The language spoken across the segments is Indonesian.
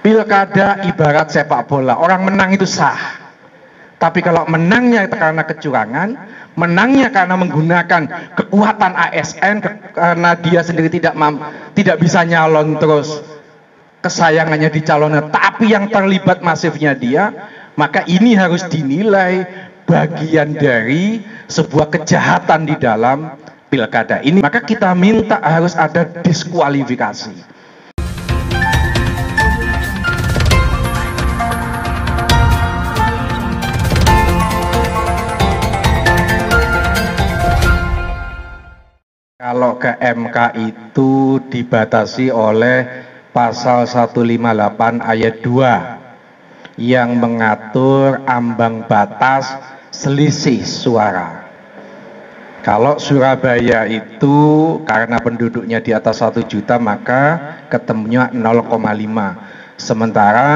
Pilkada ibarat sepak bola, orang menang itu sah. Tapi kalau menangnya karena kecurangan, menangnya karena menggunakan kekuatan ASN, karena dia sendiri tidak bisa nyalon terus kesayangannya dicalonkan, tapi yang terlibat masifnya dia, maka ini harus dinilai bagian dari sebuah kejahatan di dalam pilkada ini. Maka kita minta harus ada diskualifikasi. Kalau ke MK itu dibatasi oleh pasal 158 ayat 2 yang mengatur ambang batas selisih suara. Kalau Surabaya itu karena penduduknya di atas 1 juta maka ketemunya 0,5. Sementara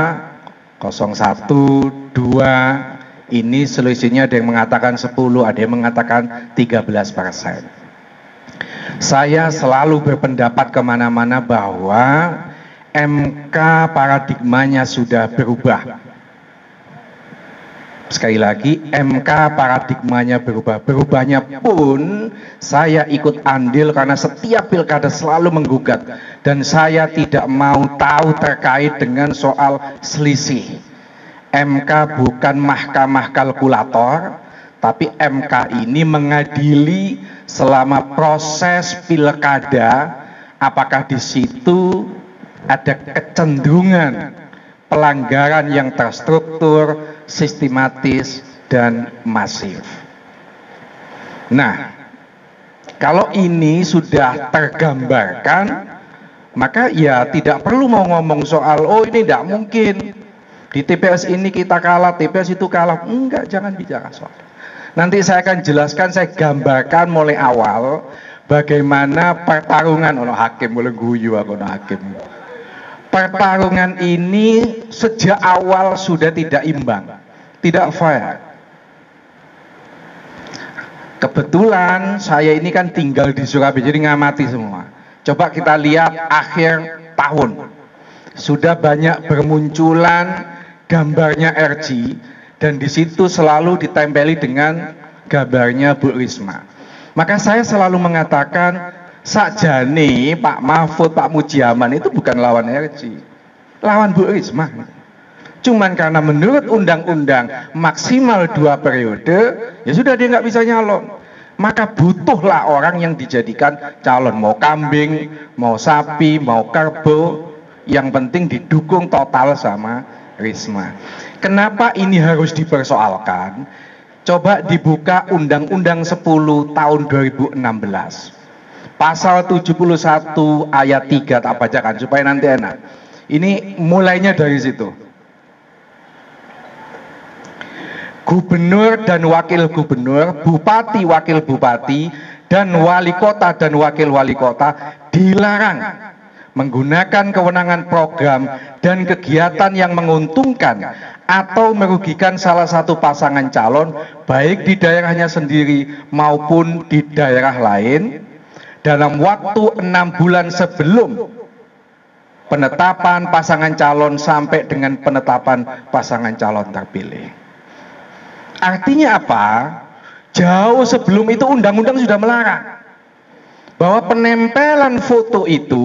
01, 2 ini selisihnya ada yang mengatakan 10, ada yang mengatakan 13%. Saya selalu berpendapat kemana-mana bahwa MK paradigmanya sudah berubah. Sekali lagi, MK paradigmanya berubah. Berubahnya pun saya ikut andil karena setiap pilkada selalu menggugat. Dan saya tidak mau tahu terkait dengan soal selisih. MK bukan mahkamah kalkulator, tapi MK ini mengadili selama proses pilkada, apakah di situ ada kecenderungan pelanggaran yang terstruktur, sistematis, dan masif. Nah, kalau ini sudah tergambarkan, maka ya tidak perlu mau ngomong soal, oh ini tidak mungkin, di TPS ini kita kalah, TPS itu kalah. Enggak, jangan bicara soal. Nanti saya akan jelaskan, saya gambarkan mulai awal bagaimana pertarungan ono hakim, mulai guyu aku ono hakim. Pertarungan ini sejak awal sudah tidak imbang, tidak fair. Kebetulan saya ini kan tinggal di Surabaya, jadi ngamati semua. Coba kita lihat akhir tahun, sudah banyak bermunculan gambarnya RG. Dan di situ selalu ditempeli dengan gambarnya Bu Risma. Maka saya selalu mengatakan, sakjane Pak Mahfud, Pak Mujiaman itu bukan lawan RG, lawan Bu Risma. Cuman karena menurut undang-undang maksimal 2 periode, ya sudah dia nggak bisa nyalon. Maka butuhlah orang yang dijadikan calon, mau kambing, mau sapi, mau kerbau, yang penting didukung total sama Risma. Kenapa ini harus dipersoalkan? Coba dibuka Undang-Undang 10 tahun 2016. Pasal 71 ayat 3 tak bacakan supaya nanti enak. Ini mulainya dari situ. Gubernur dan wakil gubernur, bupati, wakil bupati, dan wali kota dan wakil wali kota dilarang menggunakan kewenangan program dan kegiatan yang menguntungkan atau merugikan salah satu pasangan calon, baik di daerahnya sendiri maupun di daerah lain, dalam waktu 6 bulan sebelum penetapan pasangan calon sampai dengan penetapan pasangan calon terpilih. Artinya apa? Jauh sebelum itu undang-undang sudah melarang bahwa penempelan foto itu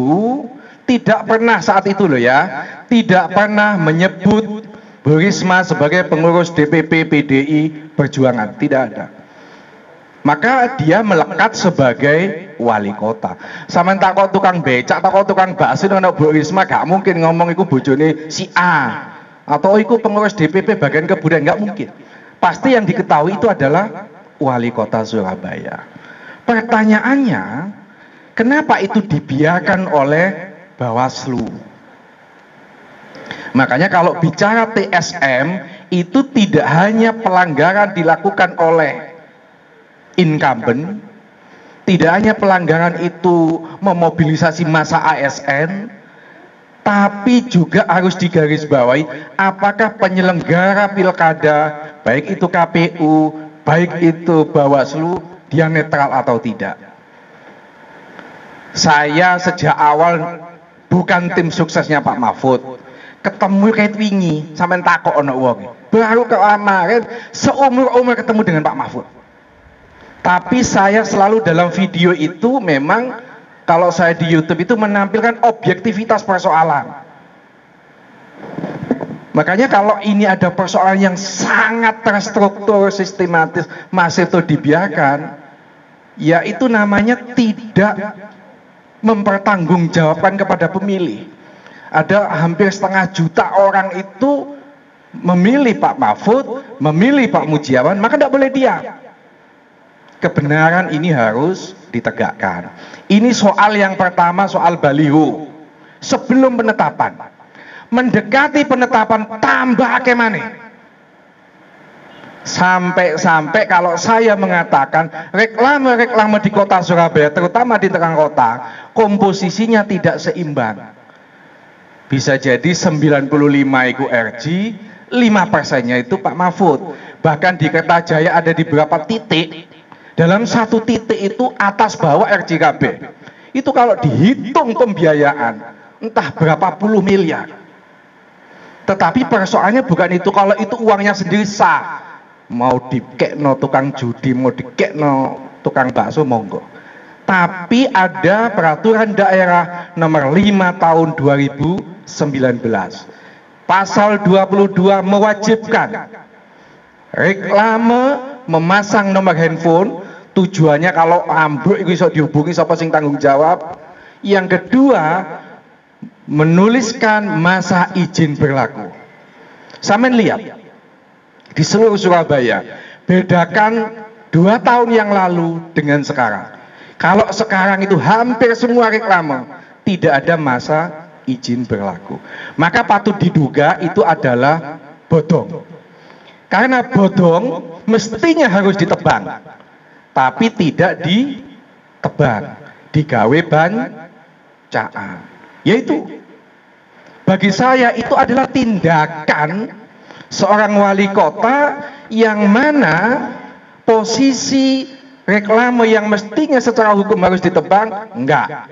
tidak pernah saat itu loh ya, tidak pernah menyebut Bu Risma sebagai pengurus DPP PDI Perjuangan, tidak ada. Maka dia melekat sebagai wali kota. Sama takut tukang becak, takut tukang bakso dengan Bu Risma gak mungkin ngomong iku bojone si A atau iku pengurus DPP bagian kebudayaan, gak mungkin. Pasti yang diketahui itu adalah wali kota Surabaya. Pertanyaannya, kenapa itu dibiarkan oleh Bawaslu? Makanya kalau bicara TSM itu tidak hanya pelanggaran dilakukan oleh incumbent, tidak hanya pelanggaran itu memobilisasi massa ASN, tapi juga harus digarisbawahi apakah penyelenggara pilkada, baik itu KPU, baik itu Bawaslu, dia netral atau tidak. Saya sejak awal bukan tim suksesnya Pak Mahfud, ketemu kayak wingi, sampean takok ono wong. Baru kemarin seumur-umur ketemu dengan Pak Mahfud. Tapi saya selalu dalam video itu memang kalau saya di YouTube itu menampilkan objektivitas persoalan. Makanya kalau ini ada persoalan yang sangat terstruktur, sistematis, masih itu dibiarkan, ya itu namanya tidak mempertanggungjawabkan kepada pemilih. Ada hampir 1,5 juta orang itu memilih Pak Mahfud, memilih Pak Mujiawan, maka tidak boleh diam. Kebenaran ini harus ditegakkan. Ini soal yang pertama, soal baliho. Sebelum penetapan, mendekati penetapan tambah kemana? Sampai kalau saya mengatakan reklame di kota Surabaya, terutama di tengah kota, komposisinya tidak seimbang. Bisa jadi 95 itu RG, 5%-nya itu Pak Mahfud. Bahkan di Kertajaya ada di beberapa titik, dalam satu titik itu atas bawah RJKB. Itu kalau dihitung pembiayaan, entah berapa puluh miliar. Tetapi persoalannya bukan itu, kalau itu uangnya sendiri sah. Mau dikekno tukang judi, mau dikekno tukang bakso, monggo. Tapi ada peraturan daerah nomor 5 tahun 2019. Pasal 22 mewajibkan reklame memasang nomor handphone, tujuannya kalau ambruk itu bisa dihubungi siapa sing tanggung jawab. Yang kedua, menuliskan masa izin berlaku. Sampeyan lihat di seluruh Surabaya, bedakan 2 tahun yang lalu dengan sekarang. Kalau sekarang itu hampir semua reklame tidak ada masa izin berlaku, maka patut diduga itu adalah bodong. Karena bodong mestinya harus ditebang, tapi tidak ditebang, digawe bancaan. Yaitu bagi saya itu adalah tindakan seorang wali kota yang mana posisi reklame yang mestinya secara hukum harus ditebang, enggak.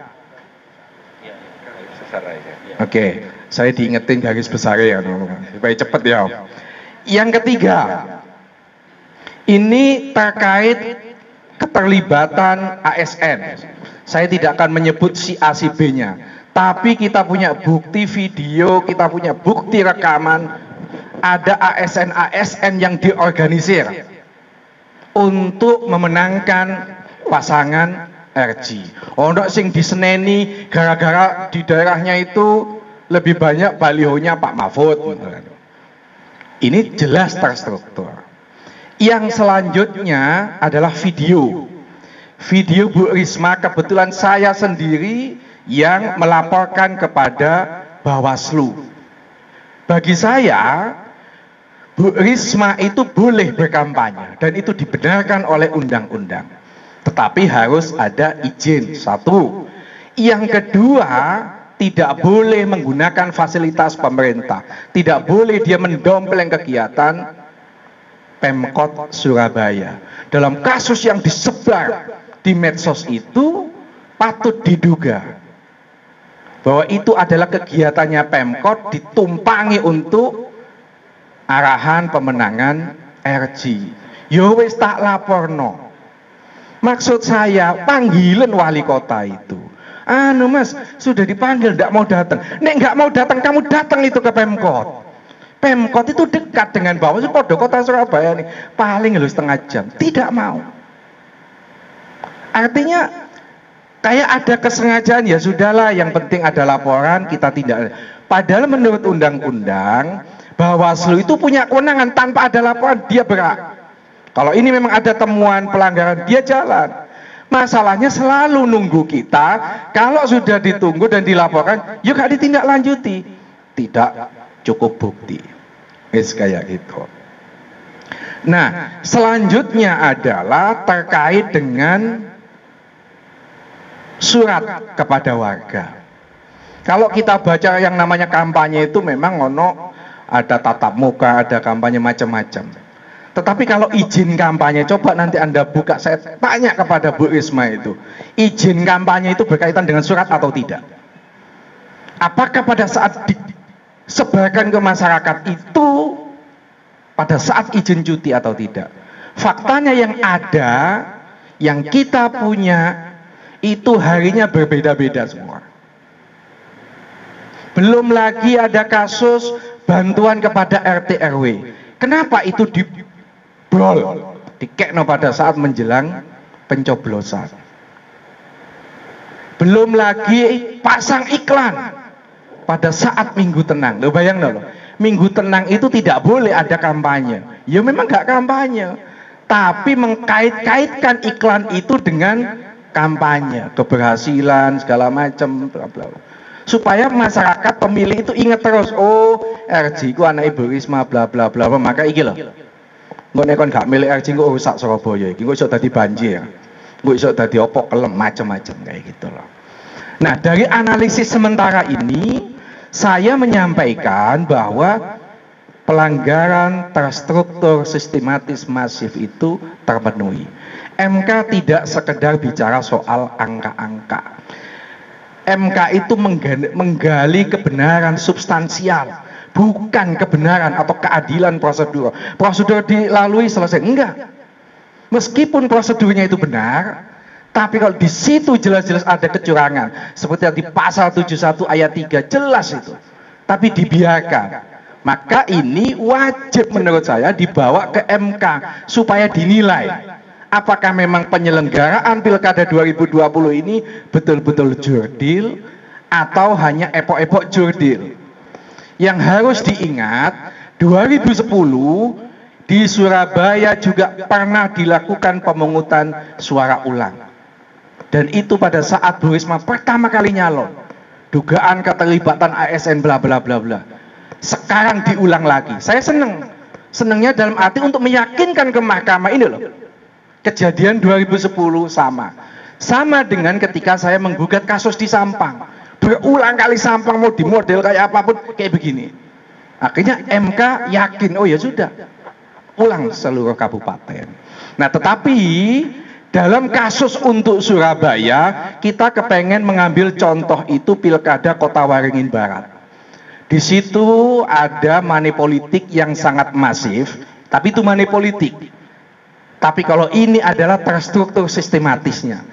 Oke, saya diingetin garis besar ya, supaya cepet ya. Yang ketiga, ini terkait keterlibatan ASN. Saya tidak akan menyebut si A si B-nya, tapi kita punya bukti video, kita punya bukti rekaman, ada ASN yang diorganisir untuk memenangkan pasangan RG. Ono sing diseneni gara-gara di daerahnya itu lebih banyak balihonya Pak Mahfud. Ini jelas terstruktur. Yang selanjutnya adalah video. Video Bu Risma, kebetulan saya sendiri yang melaporkan kepada Bawaslu. Bagi saya, Bu Risma itu boleh berkampanye dan itu dibenarkan oleh undang-undang, tetapi harus ada izin. Satu. Yang kedua, tidak boleh menggunakan fasilitas pemerintah, tidak boleh dia mendompleng kegiatan Pemkot Surabaya. Dalam kasus yang disebar di medsos itu patut diduga bahwa itu adalah kegiatannya Pemkot ditumpangi untuk arahan pemenangan RG. Yo wis tak laporno. Maksud saya panggilan wali kota itu. Anu mas, sudah dipanggil, tidak mau datang. Nek nggak mau datang, kamu datang itu ke Pemkot. Pemkot itu dekat dengan Bawaslu, podo kota Surabaya nih, paling harus setengah jam. Tidak mau. Artinya kayak ada kesengajaan, ya sudahlah, yang penting ada laporan, kita tidak. Padahal menurut undang-undang Bawaslu itu punya kewenangan, tanpa ada laporan dia berhak. Kalau ini memang ada temuan pelanggaran, dia jalan. Masalahnya selalu nunggu kita, kalau sudah ditunggu dan dilaporkan, yuk gak ditindaklanjuti. Tidak cukup bukti. Wis kayak gitu. Nah, selanjutnya adalah terkait dengan surat kepada warga. Kalau kita baca yang namanya kampanye itu memang ono ada tatap muka, ada kampanye macam-macam. Tetapi kalau izin kampanye, coba nanti Anda buka, saya tanya kepada Bu Risma itu, izin kampanye itu berkaitan dengan surat atau tidak? Apakah pada saat disebarkan ke masyarakat itu pada saat izin cuti atau tidak. Faktanya yang ada, yang kita punya, itu harinya berbeda-beda semua. Belum lagi ada kasus bantuan kepada RT RW. Kenapa itu dibrol, dikekno pada saat menjelang pencoblosan? Belum lagi pasang iklan pada saat Minggu Tenang. Lo bayang loh, Minggu Tenang itu tidak boleh ada kampanye. Ya memang nggak kampanye, tapi mengkait-kaitkan iklan itu dengan kampanye, keberhasilan segala macam, bla bla. Supaya masyarakat pemilih itu ingat terus, oh RJ ku anak Ibu Risma bla bla bla, maka iki loh. Engko nek kon gak milih RJ ku rusak Surabaya iki, engko iso dadi banjir. Engko iso dadi opo kelem macam-macam kayak gitu loh. Nah, dari analisis sementara ini saya menyampaikan bahwa pelanggaran terstruktur sistematis masif itu terpenuhi. MK tidak sekedar bicara soal angka-angka. MK itu menggali kebenaran substansial, bukan kebenaran atau keadilan prosedur. Prosedur dilalui selesai, enggak. Meskipun prosedurnya itu benar, tapi kalau di situ jelas-jelas ada kecurangan, seperti yang di pasal 71 ayat 3 jelas itu, tapi dibiarkan, maka ini wajib menurut saya dibawa ke MK supaya dinilai apakah memang penyelenggaraan Pilkada 2020 ini betul-betul jurdil atau hanya epok-epok jurdil. Yang harus diingat, 2010 di Surabaya juga pernah dilakukan pemungutan suara ulang. Dan itu pada saat Bu Risma pertama kali nyalon. Dugaan keterlibatan ASN bla bla bla bla. Sekarang diulang lagi. Saya seneng. Senengnya dalam arti untuk meyakinkan ke mahkamah ini loh. Kejadian 2010 sama. Sama dengan ketika saya menggugat kasus di Sampang. Berulang kali Sampang mau dimodel kayak apapun kayak begini. Akhirnya MK yakin, oh ya sudah. Ulang seluruh kabupaten. Nah, tetapi dalam kasus untuk Surabaya, kita kepengen mengambil contoh itu Pilkada Kota Waringin Barat. Di situ ada money politik yang sangat masif, tapi itu money politik. Tapi kalau ini adalah terstruktur sistematisnya,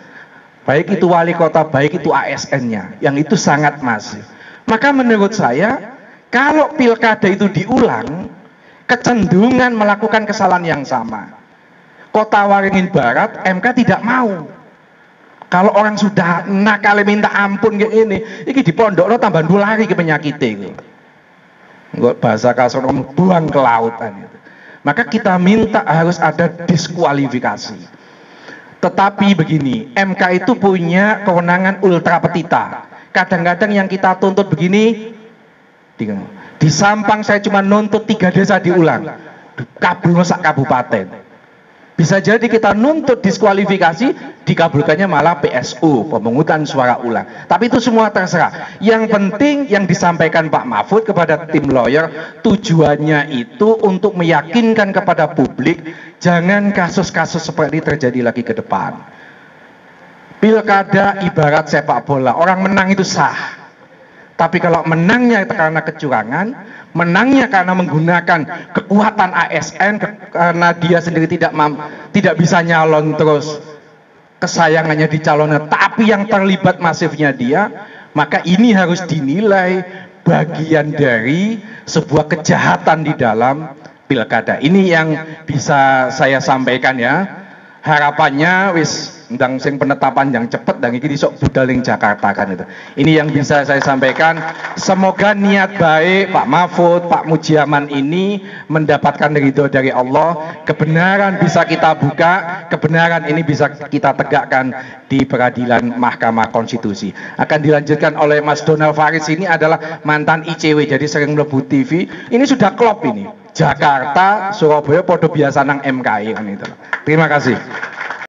baik itu wali kota, baik itu ASN-nya, yang itu sangat masif. Maka menurut saya, kalau pilkada itu diulang, kecenderungan melakukan kesalahan yang sama. Kota Waringin Barat, MK tidak mau. Kalau orang sudah nakal minta ampun kayak ini di pondok lo tambah nulari ke penyakit itu. Nggak bahasa kasar buang ke lautan itu. Maka kita minta harus ada diskualifikasi. Tetapi begini, MK itu punya kewenangan ultra petita. Kadang-kadang yang kita tuntut begini, di Sampang saya cuma nuntut 3 desa diulang, kabul sak kabupaten. Bisa jadi kita nuntut diskualifikasi, dikabulkannya malah PSU, pemungutan suara ulang. Tapi itu semua terserah. Yang penting yang disampaikan Pak Mahfud kepada tim lawyer, tujuannya itu untuk meyakinkan kepada publik, jangan kasus-kasus seperti ini terjadi lagi ke depan. Pilkada ibarat sepak bola, orang menang itu sah. Tapi kalau menangnya karena kecurangan, menangnya karena menggunakan kekuatan ASN, karena dia sendiri tidak bisa nyalon terus kesayangannya dicalonkan, tapi yang terlibat masifnya dia, maka ini harus dinilai bagian dari sebuah kejahatan di dalam pilkada. Ini yang bisa saya sampaikan ya. Harapannya wis ndang sing penetapan yang cepat dan iki sok budal ning Jakarta kan itu. Ini yang bisa saya sampaikan. Semoga niat baik Pak Mahfud, Pak Mujiaman ini mendapatkan ridho dari Allah. Kebenaran bisa kita buka, kebenaran ini bisa kita tegakkan di peradilan Mahkamah Konstitusi. Akan dilanjutkan oleh Mas Donald Faris, ini adalah mantan ICW, jadi sering mlebu TV. Ini sudah klop ini. Jakarta, Surabaya podo biasa nang MKI kan itu. Terima kasih.